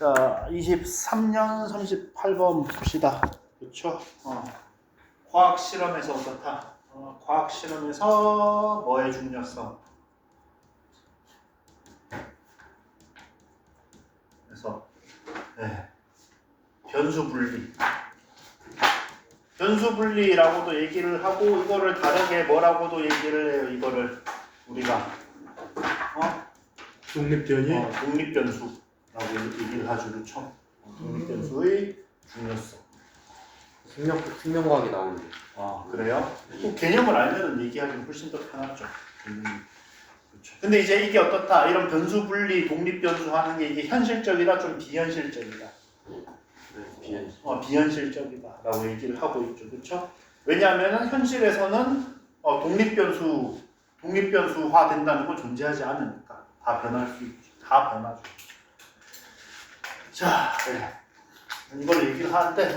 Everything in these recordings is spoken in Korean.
자, 23년 38번 봅시다. 그렇죠? 과학 실험에서 어떻다? 과학 실험에서 뭐의 중요성? 그래서 변수 분리. 변수 분리라고도 얘기를 하고 이거를 다르게 뭐라고도 얘기를 해요. 이거를 우리가 독립변이? 독립변수라고 얘기를 하죠. 그렇죠? 독립변수의 중요성. 생명과학이 나오는데. 그래요? 그 개념을 알면 얘기하기는 훨씬 더 편하죠. 그렇죠. 근데 이제 이게 어떻다? 이런 변수 분리, 독립변수 하는 게 이게 현실적이다, 좀 비현실적이다. 비현실적이다라고 얘기를 하고 있죠. 그렇죠? 왜냐하면 현실에서는 독립변수화 된다는 건 존재하지 않으니까 다 변할 수 있죠. 다 변하죠. 자, 이걸 얘기를 하는데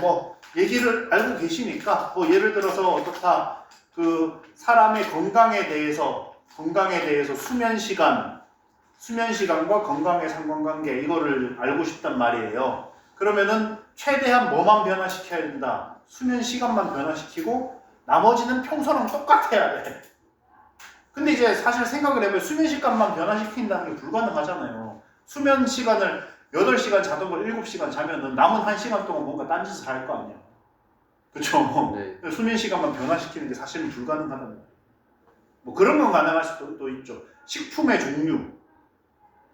얘기를 알고 계시니까 예를 들어서 어떻다? 그 사람의 건강에 대해서 수면 시간과 건강의 상관관계 이거를 알고 싶단 말이에요. 그러면은 최대한 뭐만 변화시켜야 된다. 수면 시간만 변화시키고 나머지는 평소랑 똑같아야 돼. 근데 이제 사실 생각을 해보면 수면 시간만 변화시킨다는 게 불가능하잖아요. 수면 시간을 8시간 자던 걸 7시간 자면은 남은 1시간 동안 뭔가 딴짓을 할 거 아니야. 그쵸? 네. 수면 시간만 변화시키는 게 사실은 불가능하단 말이에요. 그런 건 가능할 수도 있죠. 식품의 종류와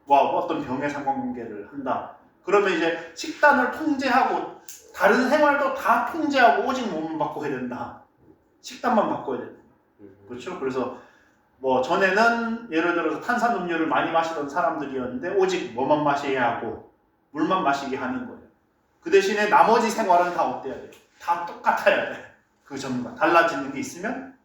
어떤 병의 상관관계를 한다. 그러면 이제 식단을 통제하고 다른 생활도 다 통제하고 오직 몸만 바꿔야 된다. 식단만 바꿔야 된다. 그렇죠? 그래서 전에는 예를 들어서 탄산음료를 많이 마시던 사람들이었는데 오직 뭐만 마셔야 하고 물만 마시게 하는 거예요. 그 대신에 나머지 생활은 다 어때야 돼요? 다 똑같아야 돼. 그 전과 달라지는 게 있으면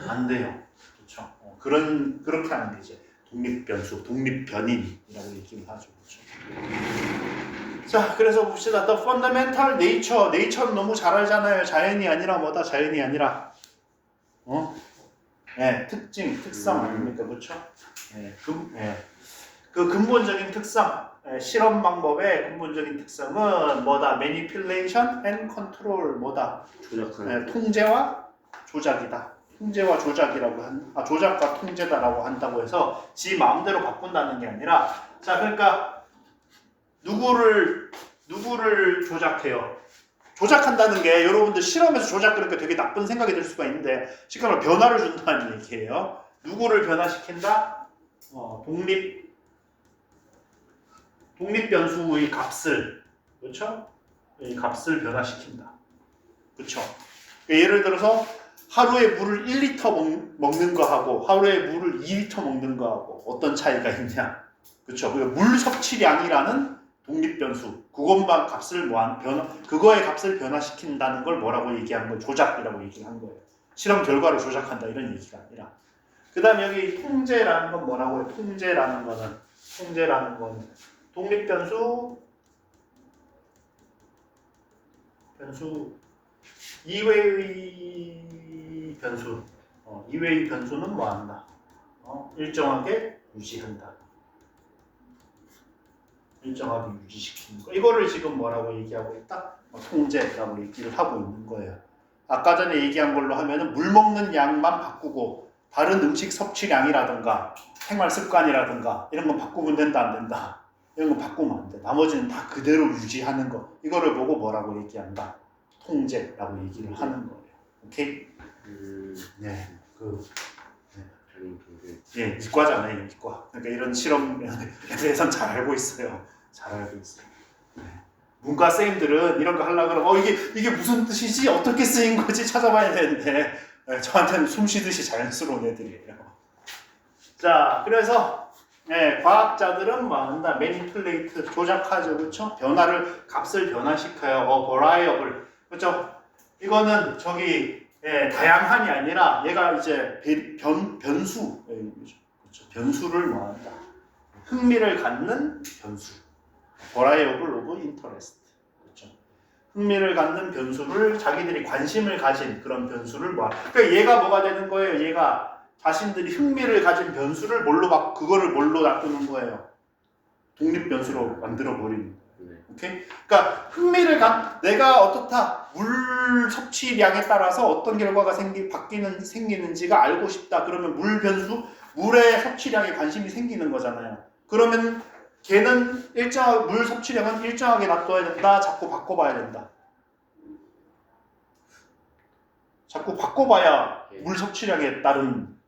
안 돼요. 그렇죠? 그렇게 하는 게 이제 독립변수, 독립변인이라고 얘기를 하죠. 그렇죠? 자, 그래서 봅시다. The fundamental nature. nature는 너무 잘 알잖아요. 자연이 아니라 뭐다? 자연이 아니라 특징, 특성 아닙니까? 그렇죠? 그 근본적인 특성, 실험 방법의 근본적인 특성은 뭐다? manipulation and control 뭐다? 통제와 조작이다. 통제와 조작이라고 조작과 통제다라고 한다고 해서 지 마음대로 바꾼다는 게 아니라 그러니까 누구를 조작해요? 조작한다는 게 여러분들 실험에서 조작 그러니까 되게 나쁜 생각이 들 수가 있는데 실제로 변화를 준다는 얘기예요. 누구를 변화시킨다? 독립 변수의 값을 그렇죠? 이 값을 변화시킨다. 그렇죠? 예를 들어서 하루에 물을 1리터 먹는 거하고 하루에 물을 2리터 먹는 거하고 어떤 차이가 있냐? 그렇죠? 물 섭취량이라는 독립 변수, 그것만 그거의 값을 변화시킨다는 걸 뭐라고 얘기한 거예요? 조작이라고 얘기한 거예요. 실험 결과를 조작한다 이런 얘기가 아니라. 그다음에 여기 통제라는 건 뭐라고 해요? 통제라는 거는 독립 변수 이외의 변수. 이외의 변수는 뭐 한다? 일정하게 유지한다. 일정하게 유지시키는 거. 이거를 지금 뭐라고 얘기하고 있다? 통제라고 얘기를 하고 있는 거예요. 아까 전에 얘기한 걸로 하면은 물 먹는 양만 바꾸고 다른 음식 섭취량이라든가 생활 습관이라든가 이런 건 바꾸면 된다 안 된다. 이런 건 바꾸면 안 돼. 나머지는 다 그대로 유지하는 거. 이거를 보고 뭐라고 얘기한다? 통제라고 얘기를 하는 거예요. 오케이? 이과잖아요, 이과. 그러니까 이런 실험에 대해서는 잘 알고 있어요. 잘 알고 있어요. 문과 쌤들은 이런 거 하려고 그러면 이게 무슨 뜻이지? 어떻게 쓰인 거지? 찾아봐야 되는데 저한테는 숨 쉬듯이 자연스러운 애들이에요. 자, 그래서 과학자들은 뭐 한다? 매니플레이트, 조작하죠. 그렇죠? 값을 변화시켜요. variable. 그렇죠? 이거는 다양한이 아니라 얘가 이제 변수. 그렇죠? 변수를 뭐 한다? 흥미를 갖는 변수. variable of interest. 그렇죠? 흥미를 갖는 변수를 자기들이 관심을 가진 그런 변수를 그러니까 얘가 뭐가 되는 거예요? 얘가 자신들이 흥미를 가진 변수를 그거를 뭘로 놔두는 거예요? 독립 변수로 만들어 버리는 거예요. 오케이? 그러니까 흥미를 내가 어떻다 물 섭취량에 따라서 어떤 결과가 생기는지가 알고 싶다. 그러면 물 변수, 물의 섭취량에 관심이 생기는 거잖아요. 그러면 걔는 물 섭취량은 일정하게 놔둬야 된다. 자꾸 바꿔봐야 된다. 자꾸 바꿔봐야 물 섭취량에 따른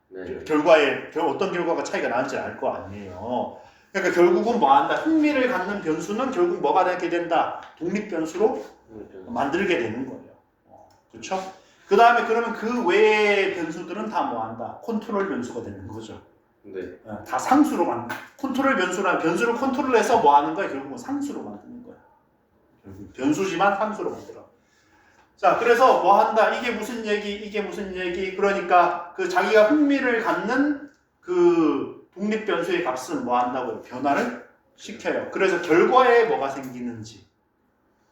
결과에 어떤 결과가 차이가 나는지 알 거 아니에요. 그러니까 결국은 뭐 한다? 흥미를 갖는 변수는 결국 뭐가 되게 된다? 독립 변수로 만들게 되는 거예요. 그렇죠? 그 다음에 그러면 그 외의 변수들은 다 뭐 한다? 컨트롤 변수가 되는 거죠. 네. 다 상수로 만든. 컨트롤 변수란 변수를 컨트롤해서 뭐 하는 거야? 결국은 상수로 만드는 거야. 결국 변수지만 상수로 만들어. 자, 그래서 뭐 한다? 이게 무슨 얘기? 이게 무슨 얘기? 그러니까 그 자기가 흥미를 갖는 그 독립 변수의 값은 뭐 한다고요? 변화를 시켜요. 그래서 결과에 뭐가 생기는지,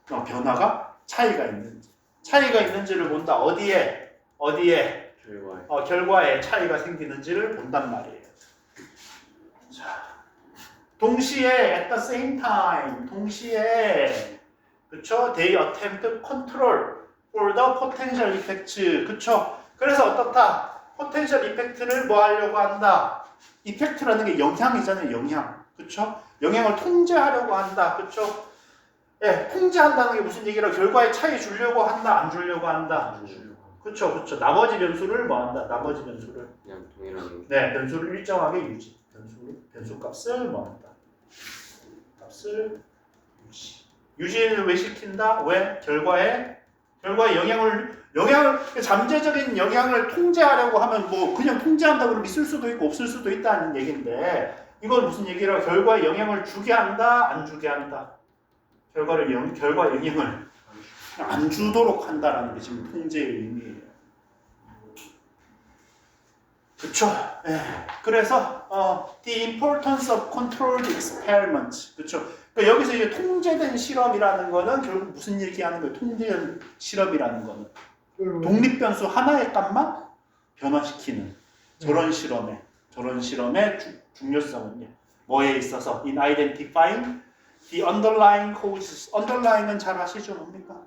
변화가 차이가 있는지를 본다. 어디에? 결과에 차이가 생기는지를 본단 말이에요. 자, 동시에 at the same time, 동시에 그쵸? They attempt to control for the potential effects. 그쵸? 그래서 어떻다? potential effect를 뭐 하려고 한다? 이펙트라는 게 영향이잖아요. 영향. 그쵸? 영향을 통제하려고 한다. 그쵸? 예, 통제한다는 게 무슨 얘기라? 결과에 차이 주려고 한다? 안 주려고 한다? 그쵸? 나머지 변수를 뭐 한다? 나머지 변수를 그냥 동일하게. 네, 변수를 일정하게 유지. 변수 값을 뭐 한다? 값을 유지. 유지를 왜 시킨다? 왜? 결과에 잠재적인 영향을 통제하려고 하면 뭐 그냥 통제한다 그러면 있을 수도 있고 없을 수도 있다는 얘기인데, 이건 무슨 얘기라? 결과에 영향을 주게 한다, 안 주게 한다. 결과 영향을 안 주도록 한다라는 게 지금 통제의 의미예요. 그쵸? 예. 그래서 the importance of controlled experiment. 그쵸? 그러니까 여기서 이제 통제된 실험이라는 거는 결국 무슨 얘기하는 거예요? 통제된 실험이라는 거는 독립 변수 하나의 값만 변화시키는 저런 실험의 중요성은요. 뭐에 있어서 in identifying the underlying causes. underlying은 잘 아시죠? 뭡니까?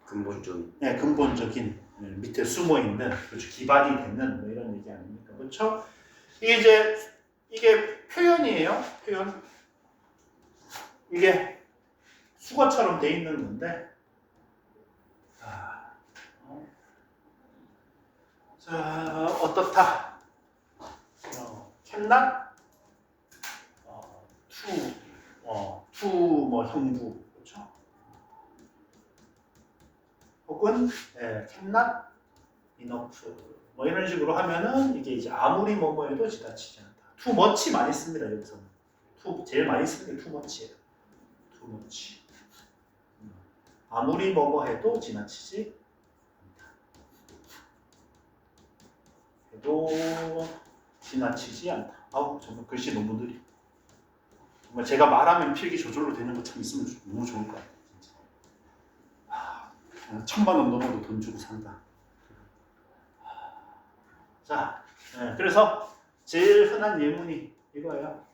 근본적인. 네, 근본적인 밑에 숨어 있는, 그렇죠, 기반이 되는 뭐 이런 얘기 아닙니까? 그렇죠? 이게 표현이에요. 표현. 이게 수거처럼 돼 있는 건데. 자, 어떻다? cannot, to 뭐 형부, 그렇죠? 혹은 cannot enough 뭐 이런 식으로 하면은 이게 이제 아무리 뭐뭐 해도 지나치지 않다. too much 많이 씁니다. 여기서는 제일 많이 쓰는 게 too much예요. too much. 아무리 뭐뭐 해도 지나치지 않다. 해도 지나치지 않다. 아우, 정말 글씨 너무 느리. 정말 제가 말하면 필기 저절로 되는 것 참 있으면 너무 좋을 것 같아요. 진짜. 1,000만 원 넘어도 돈 주고 산다. 자, 그래서 제일 흔한 예문이 이거예요.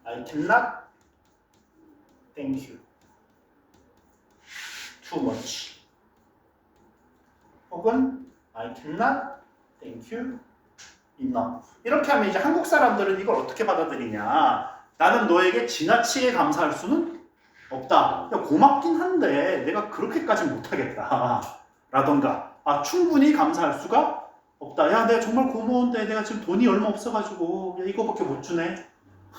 I cannot thank you too much. 혹은 I cannot thank you enough. 이렇게 하면 이제 한국 사람들은 이걸 어떻게 받아들이냐? 나는 너에게 지나치게 감사할 수는 없다. 야, 고맙긴 한데 내가 그렇게까지 못하겠다. 라던가 충분히 감사할 수가 없다. 야, 내가 정말 고마운데 내가 지금 돈이 얼마 없어가지고 이거밖에 못 주네.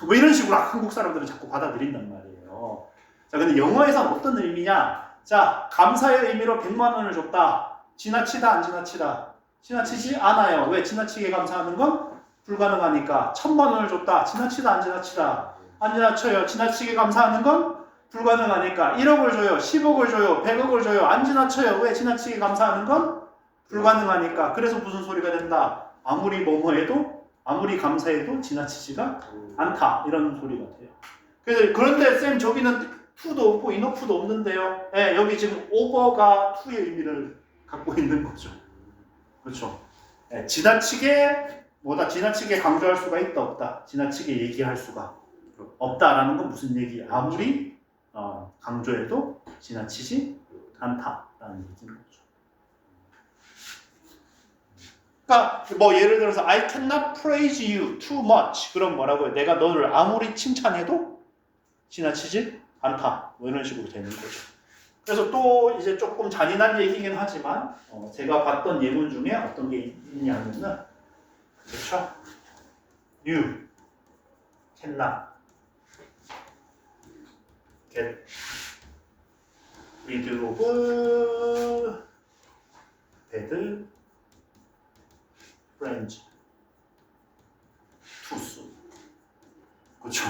뭐 이런 식으로 한국 사람들은 자꾸 받아들인단 말이에요. 자, 근데 영어에서는 어떤 의미냐? 자, 감사의 의미로 100만 원을 줬다. 지나치다, 안 지나치다? 지나치지 않아요. 왜? 지나치게 감사하는 건 불가능하니까. 1,000만 원을 줬다. 지나치다, 안 지나치다? 안 지나쳐요. 지나치게 감사하는 건 불가능하니까. 1억을 줘요. 10억을 줘요. 100억을 줘요. 안 지나쳐요. 왜? 지나치게 감사하는 건 불가능하니까. 그래서 무슨 소리가 된다? 아무리 뭐뭐 해도, 아무리 감사해도 지나치지가 않다. 이런 소리가 돼요. 그런데 쌤, 저기는 to도 없고 enough도 없는데요. 네, 여기 지금 over가 to의 의미를 갖고 있는 거죠. 그렇죠. 네, 지나치게 강조할 수가 있다, 없다? 지나치게 얘기할 수가 없다라는 건 무슨 얘기야? 아무리 강조해도 지나치지 않다라는 얘기인 거죠. 그러니까 뭐 예를 들어서 I cannot praise you too much. 그럼 뭐라고요? 내가 너를 아무리 칭찬해도 지나치지 않다. 뭐 이런 식으로 되는 거죠. 그래서 또 이제 조금 잔인한 얘기긴 하지만 제가 봤던 예문 중에 어떤 게 있냐면은 그렇죠? You cannot get rid of bad friends too soon. 그렇죠?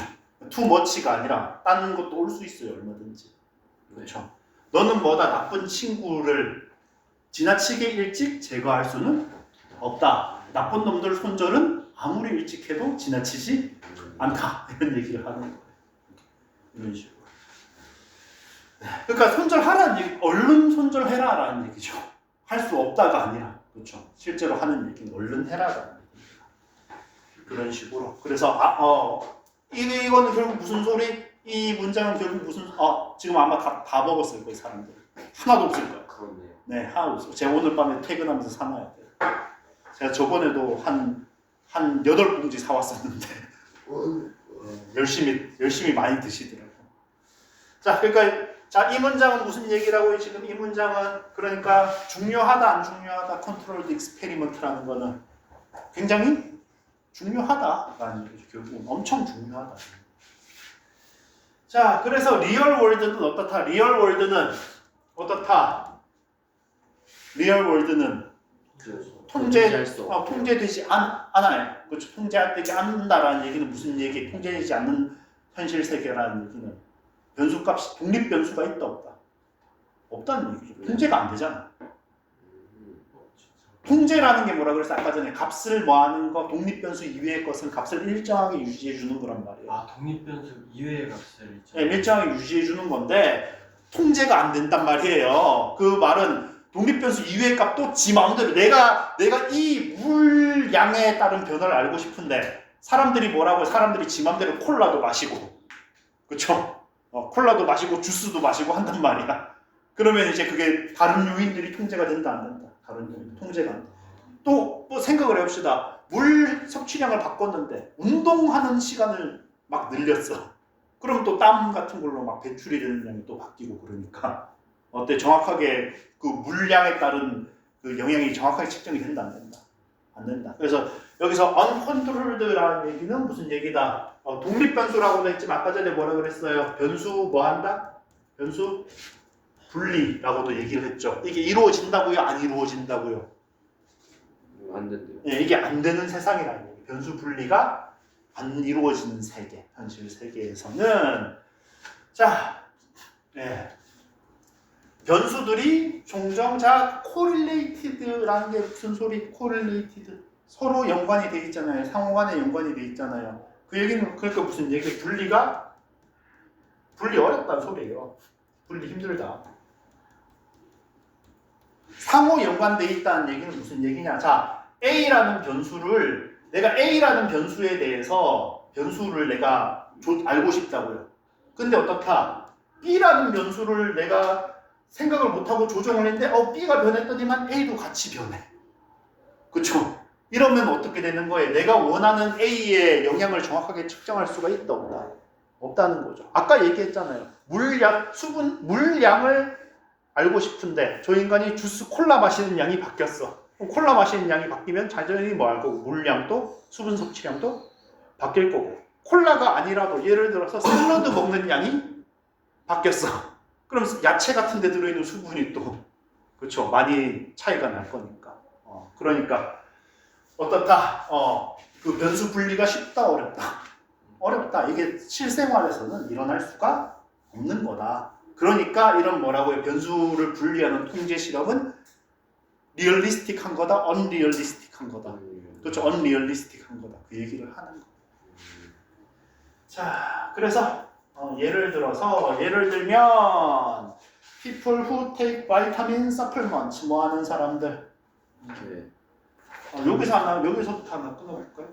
too much가 아니라 다른 것도 올 수 있어요. 얼마든지. 그렇죠? 너는 뭐다 나쁜 친구를 지나치게 일찍 제거할 수는 없다. 나쁜 놈들 손절은 아무리 일찍 해도 지나치지 않다. 이런 얘기를 하는 거예요. 이런 식으로. 그러니까 손절하라는 얘기, 얼른 손절해라라는 얘기죠. 할 수 없다가 아니라, 그렇죠. 실제로 하는 얘기는 얼른 해라라는 얘기입니다. 그런 식으로. 그래서 이거는 결국 무슨 소리? 이 문장은 결국 무슨 지금 아마 다 먹었을 거예요 사람들. 하나도 없을 거예요. 그렇네요. 네, 하나도 없어요. 제가 오늘 밤에 퇴근하면서 사놔야 돼요. 제가 저번에도 한 8봉지 사왔었는데 열심히 많이 드시더라고요. 자, 그러니까 이 문장은 무슨 얘기라고요? 지금 이 문장은 그러니까 중요하다 안 중요하다 컨트롤드 익스페리먼트라는 거는 굉장히 중요하다라는 얘기죠. 결국은 엄청 중요하다. 자, 그래서 리얼 월드는 어떻다? 리얼 월드는 어떻다? 리얼 월드는 통제되지 않아요. 그렇죠? 통제되지 않는다라는 얘기는 무슨 얘기? 통제되지 않는 현실 세계라는 얘기는 변수값이 독립 변수가 있다 없다? 없다는 얘기죠. 통제가 안 되잖아. 통제라는 게 뭐라 그랬어? 아까 전에 값을 뭐하는 거, 독립 변수 이외의 것은 값을 일정하게 유지해 주는 거란 말이에요. 아, 독립 변수 이외의 값을 일정하게 유지해 주는 건데 통제가 안 된단 말이에요. 그 말은 독립 변수 이외의 값도 지 마음대로 내가 이 물량에 따른 변화를 알고 싶은데 사람들이 뭐라고? 사람들이 지 마음대로 콜라도 마시고, 그렇죠? 콜라도 마시고 주스도 마시고 한단 말이야. 그러면 이제 그게 다른 요인들이 통제가 된다 안 된다? 다른 요인 통제가 안 돼. 또 생각을 해봅시다. 물 섭취량을 바꿨는데 운동하는 시간을 막 늘렸어. 그럼 또 땀 같은 걸로 막 배출이 되는 양이 또 바뀌고 그러니까 어때? 정확하게 그 물량에 따른 그 영향이 정확하게 측정이 된다 안 된다? 안 된다. 그래서 여기서 uncontrolled라는 얘기는 무슨 얘기다? 독립 변수라고도 했지만 아까 전에 뭐라 그랬어요? 변수 뭐 한다? 변수 분리라고도 얘기를 했죠. 이게 이루어진다고요? 안 이루어진다고요? 안 된대요. 네, 이게 안 되는 세상이라는 얘기. 변수 분리가 안 이루어지는 세계, 현실 세계에서는 자, 변수들이 종종 correlated라는 게 무슨 소리? correlated 서로 연관이 돼 있잖아요. 상호간에 연관이 돼 있잖아요. 그 얘기는 그러니까 무슨 얘기? 분리 어렵다는 소리예요. 분리 힘들다. 상호 연관돼 있다는 얘기는 무슨 얘기냐? 자, A라는 변수를 내가 A라는 변수에 대해서 변수를 내가 알고 싶다고요. 근데 어떻다? B라는 변수를 내가 생각을 못하고 조정을 했는데 B가 변했더니만 A도 같이 변해. 그쵸? 이러면 어떻게 되는 거예요? 내가 원하는 A의 영향을 정확하게 측정할 수가 있다 없다? 없다는 거죠. 아까 얘기했잖아요. 물량을 알고 싶은데 저 인간이 주스 콜라 마시는 양이 바뀌었어. 콜라 마시는 양이 바뀌면 자연히 뭐 할 거고 물량도 수분 섭취량도 바뀔 거고 콜라가 아니라도 예를 들어서 샐러드 먹는 양이 바뀌었어. 그럼 야채 같은 데 들어있는 수분이 또 그렇죠 많이 차이가 날 거니까 그러니까 어떻다? 그 변수 분리가 쉽다 어렵다? 어렵다. 이게 실생활에서는 일어날 수가 없는 거다. 그러니까 이런 뭐라고요? 변수를 분리하는 통제 실험은 리얼리스틱한 거다, 언리얼리스틱한 거다. 그렇죠? 언리얼리스틱한 거다. 그 얘기를 하는 거. 자, 그래서 예를 들면 people who take vitamin supplements 뭐 하는 사람들. 여기서부터 하나 끊어볼까요?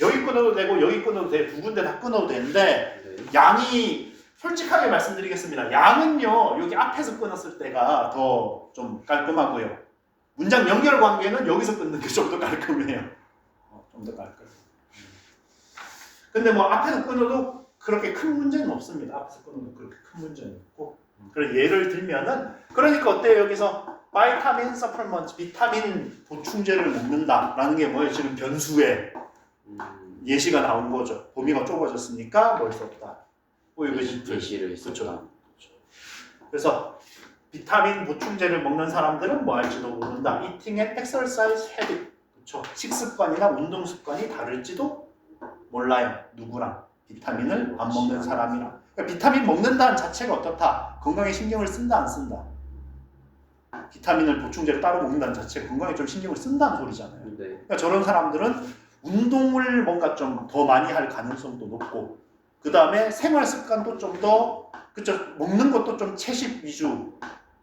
여기 끊어도 되고 여기 끊어도 돼. 두 군데 다 끊어도 되는데 네. 양이 솔직하게 말씀드리겠습니다. 양은요 여기 앞에서 끊었을 때가 더 좀 깔끔하고요. 문장 연결 관계는 여기서 끊는 게 좀 더 깔끔해요. 좀 더 깔끔. 근데 뭐 앞에서 끊어도 그렇게 큰 문제는 없습니다. 앞에서 끊어도 그렇게 큰 문제는 없고. 그런 예를 들면은 그러니까 어때요 여기서 바이타민 서플먼트 비타민 보충제를 먹는다라는 게 뭐예요? 지금 변수에 예시가 나온 거죠. 범위가 좁아졌으니까 뭘 수 없다. 예시를 했었다. 그렇죠. 그래서 비타민 보충제를 먹는 사람들은 뭐 할지도 모른다. Eating and exercise habit. 그렇죠. 식습관이나 운동 습관이 다를지도 몰라요. 누구랑? 비타민을 안 먹는 사람이랑. 그러니까 비타민 먹는다는 자체가 어떻다? 건강에 신경을 쓴다 안 쓴다? 비타민을 보충제로 따로 먹는다는 자체가 건강에 좀 신경을 쓴다는 소리잖아요. 네. 그러니까 저런 사람들은 운동을 뭔가 좀 더 많이 할 가능성도 높고 그 다음에 생활 습관도 좀 더 그쵸 먹는 것도 좀 채식 위주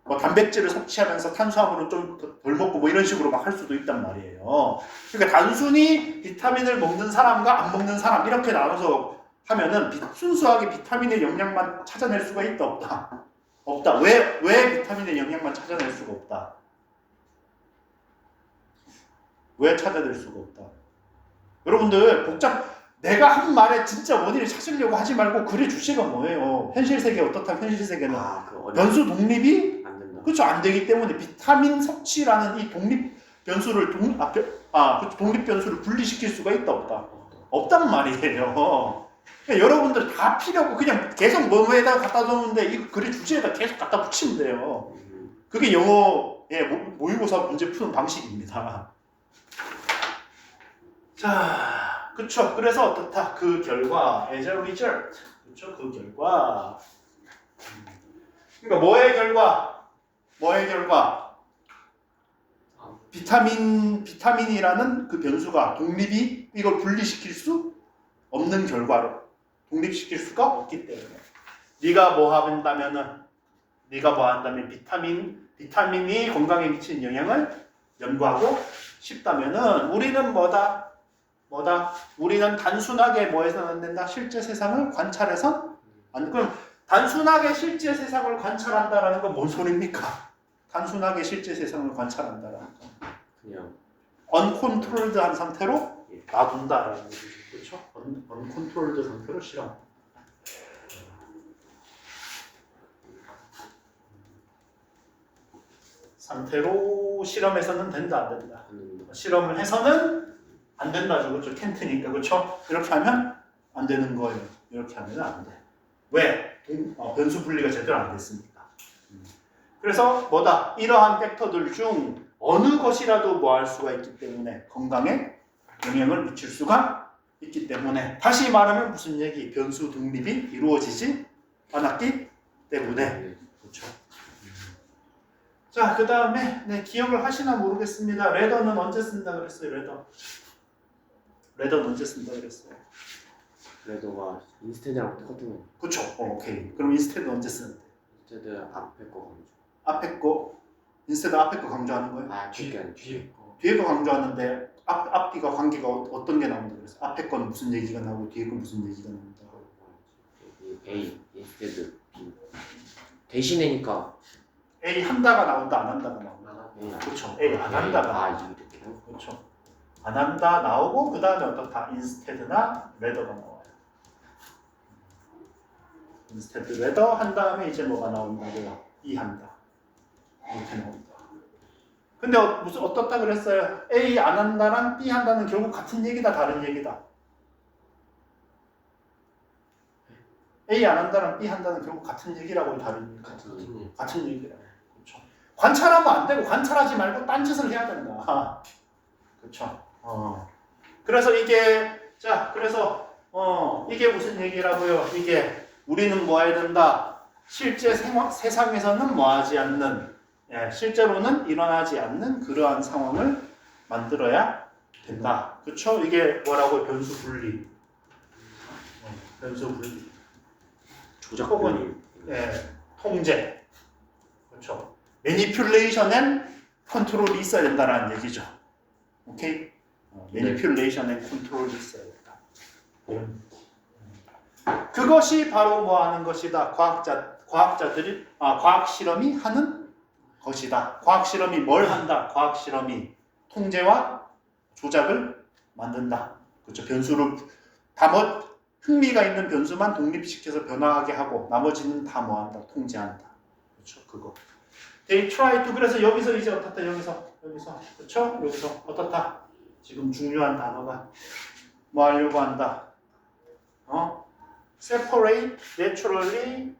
뭐 단백질을 섭취하면서 탄수화물은 좀 덜 먹고 뭐 이런 식으로 막 할 수도 있단 말이에요. 그러니까 단순히 비타민을 먹는 사람과 안 먹는 사람 이렇게 나눠서 하면은 순수하게 비타민의 영양만 찾아낼 수가 있다 없다? 없다. 왜 비타민의 영양만 찾아낼 수가 없다? 왜 찾아낼 수가 없다? 여러분들 내가 한 말에 진짜 원인을 찾으려고 하지 말고 글의 주제가 뭐예요? 현실 세계 어떻다? 현실 세계는 변수 독립이 안 된다. 그렇죠 안 되기 때문에 비타민 섭취라는 이 독립 변수를 독립 변수를 분리시킬 수가 있다 없다? 없단 말이에요. 그러니까 여러분들 다 필요하고 그냥 계속 뭐에다가 갖다 놓는데 이 글의 주제에다 계속 갖다 붙이면 돼요. 그게 영어의 모의고사 문제 푸는 방식입니다. 자, 그쵸. 그래서 어떻다? 그 결과, as a result. 그쵸. 그 결과. 그러니까 뭐의 결과? 뭐의 결과? 비타민이라는 그 변수가 독립이 이걸 분리시킬 수 없는 결과로 독립시킬 수가 없기 때문에 네가 뭐 한다면 비타민이 건강에 미치는 영향을 연구하고 싶다면은 우리는 뭐다? 우리는 단순하게 뭐해서는 안 된다? 실제 세상을 관찰해서 그럼 단순하게 실제 세상을 관찰한다라는 건 뭔 소리입니까? 단순하게 실제 세상을 관찰한다라는 건 그냥 uncontrolled한 상태로 놔둔다라는 거죠. 그렇죠? uncontrolled 상태로 실험. 상태로 실험해서는 된다 안 된다. 실험을 해서는 안 된다죠. 그렇죠? 텐트니까 그렇죠? 이렇게 하면 안 되는 거예요. 이렇게 하면 안 돼. 왜? 변수 분리가 제대로 안 됐으니까. 그래서 뭐다? 이러한 팩터들 중 어느 것이라도 뭐 할 수가 있기 때문에 건강에 영향을 미칠 수가 있기 때문에 다시 말하면 무슨 얘기? 변수 독립이 이루어지지 않았기 때문에 그렇죠. 자, 그 다음에 기억을 하시나 모르겠습니다. 레더는 언제 쓴다 그랬어요? 레더는 언제 쓴다 그랬어요? 레더가 인스테드랑 똑같은 거. 그쵸. 오케이. 그럼 인스테드 언제 쓰는데? 인스테드 앞에 거 강조. 앞에 거 인스테드 앞에 거 강조하는 거예요? 뒤에 거. 뒤에 거 강조하는데 앞뒤가 관계가 어떤 게 나온다 그랬어? 앞에 건 무슨 얘기가 나오고 뒤에 건 무슨 얘기가 나온다. A 인스테드 B 대신에니까 A 한다가 나온다 안 한다가 나온다. 그렇죠. A 안 한다가 이렇게요? 그렇죠. 안 한다 나오고 그 다음에 어떻다? 인스테드나 레더가 나와요. 인스테드 레더 한 다음에 이제 뭐가 나온다고요? 이 한다. 이렇게 나온다. 근데 무슨 어떻다 그랬어요? A 안 한다랑 B 한다는 결국 같은 얘기다 다른 얘기다. A 안 한다랑 B 한다는 결국 같은 얘기라고 다른 얘기. 같은 얘기라고. 그렇죠. 관찰하면 안 되고 관찰하지 말고 딴짓을 해야 된다. 그렇죠. 그래서 이게 이게 무슨 얘기라고요? 이게 우리는 뭐 해야 된다? 실제 세상에서는 뭐 하지 않는 실제로는 일어나지 않는 그러한 상황을 만들어야 된다. 그렇죠? 이게 뭐라고요? 변수 분리. 변수 분리. 조작 혹은 통제. 그렇죠. 매니퓰레이션 앤 컨트롤이 있어야 된다는 얘기죠. 오케이? 매니퓰레이션 앤 컨트롤이 있어야 된다. 그것이 바로 뭐 하는 것이다. 과학자들이 과학 실험이 하는 것이다. 과학 실험이 뭘 한다? 과학 실험이 통제와 조작을 만든다. 그렇죠. 변수를 흥미가 있는 변수만 독립시켜서 변화하게 하고 나머지는 다 뭐 한다? 통제한다. 그렇죠. 그거. They try to. 그래서 여기서 이제 어떻다? 여기서 그렇죠? 여기서 어떻다? 지금 중요한 단어가 뭐 하려고 한다? separate naturally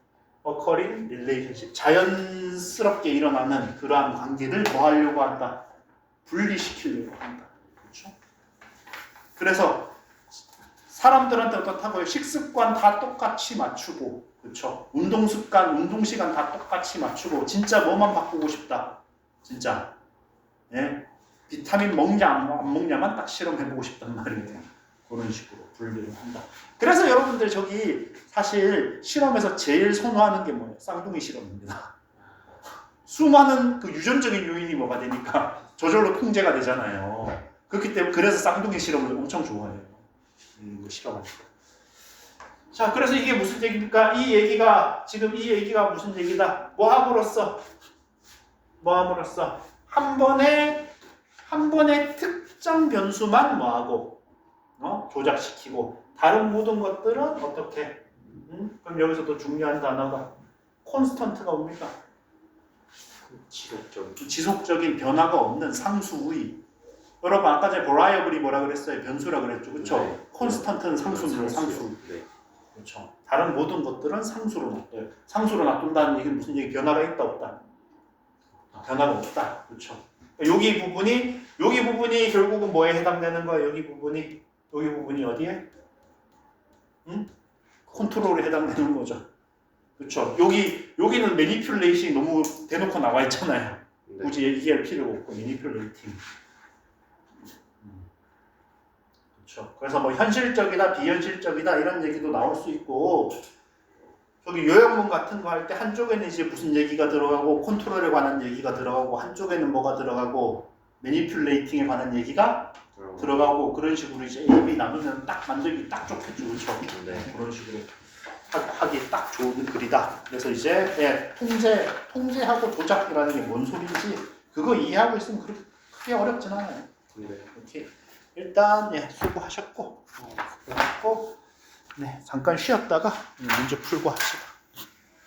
occurring relationship. 자연스럽게 일어나는 그러한 관계를 뭐 하려고 한다? 분리시키려고 한다. 그렇죠? 그래서 사람들한테 어떻다고요? 식습관 다 똑같이 맞추고, 그렇죠? 운동 습관, 운동 시간 다 똑같이 맞추고, 진짜 뭐만 바꾸고 싶다. 진짜, 예, 비타민 먹냐 안 먹냐만 딱 실험해보고 싶단 말이에요. 그런 식으로 분리를 한다. 그래서 여러분들 저기 사실 실험에서 제일 선호하는 게 뭐예요? 쌍둥이 실험입니다. 수많은 그 유전적인 요인이 뭐가 되니까 저절로 통제가 되잖아요. 그렇기 때문에 그래서 쌍둥이 실험을 엄청 좋아해요. 실험하니까. 자, 그래서 이게 무슨 얘기입니까? 이 얘기가 무슨 얘기다? 뭐함으로써 한 번에 특정 변수만 뭐하고 조작시키고 다른 모든 것들은 어떻게? 그럼 여기서 또 중요한 단어가 콘스턴트가 뭡니까? 지속적인 변화가 없는 상수의. 여러분 아까 전에 variable이 뭐라 그랬어요? 변수라 그랬죠, 그렇죠? 네. 콘스턴트는 상수입니다. 상수. 네. 그렇죠. 다른 모든 것들은 상수로 놔둬요. 상수로 놔둔다는 얘기는 무슨 얘기? 변화가 있다 없다? 변화가 없다. 그렇죠. 여기 부분이 결국은 뭐에 해당되는 거예요? 여기 부분이 어디에? 컨트롤에 해당되는 거죠. 그렇죠. 여기는 매니퓰레이션이 너무 대놓고 나와 있잖아요. 네. 굳이 얘기할 필요가 없고 매니퓰레이팅. 그렇죠. 그래서 뭐 현실적이다, 비현실적이다 이런 얘기도 나올 수 있고, 저기 요약문 같은 거 할 때 한쪽에는 이제 무슨 얘기가 들어가고 컨트롤에 관한 얘기가 들어가고 한쪽에는 뭐가 들어가고 매니퓰레이팅에 관한 얘기가 들어가고 그런 식으로 이제 A, B 나누면 딱 만들기 딱 좋겠죠, 그렇죠? 네. 그런 식으로 하기 딱 좋은 글이다. 그래서 이제 통제하고 조작이라는 게 뭔 소리인지 그거 이해하고 있으면 그렇게 크게 어렵진 않아요. 네. 이렇게 일단 수고하셨고, 잠깐 쉬었다가 문제 풀고 합시다.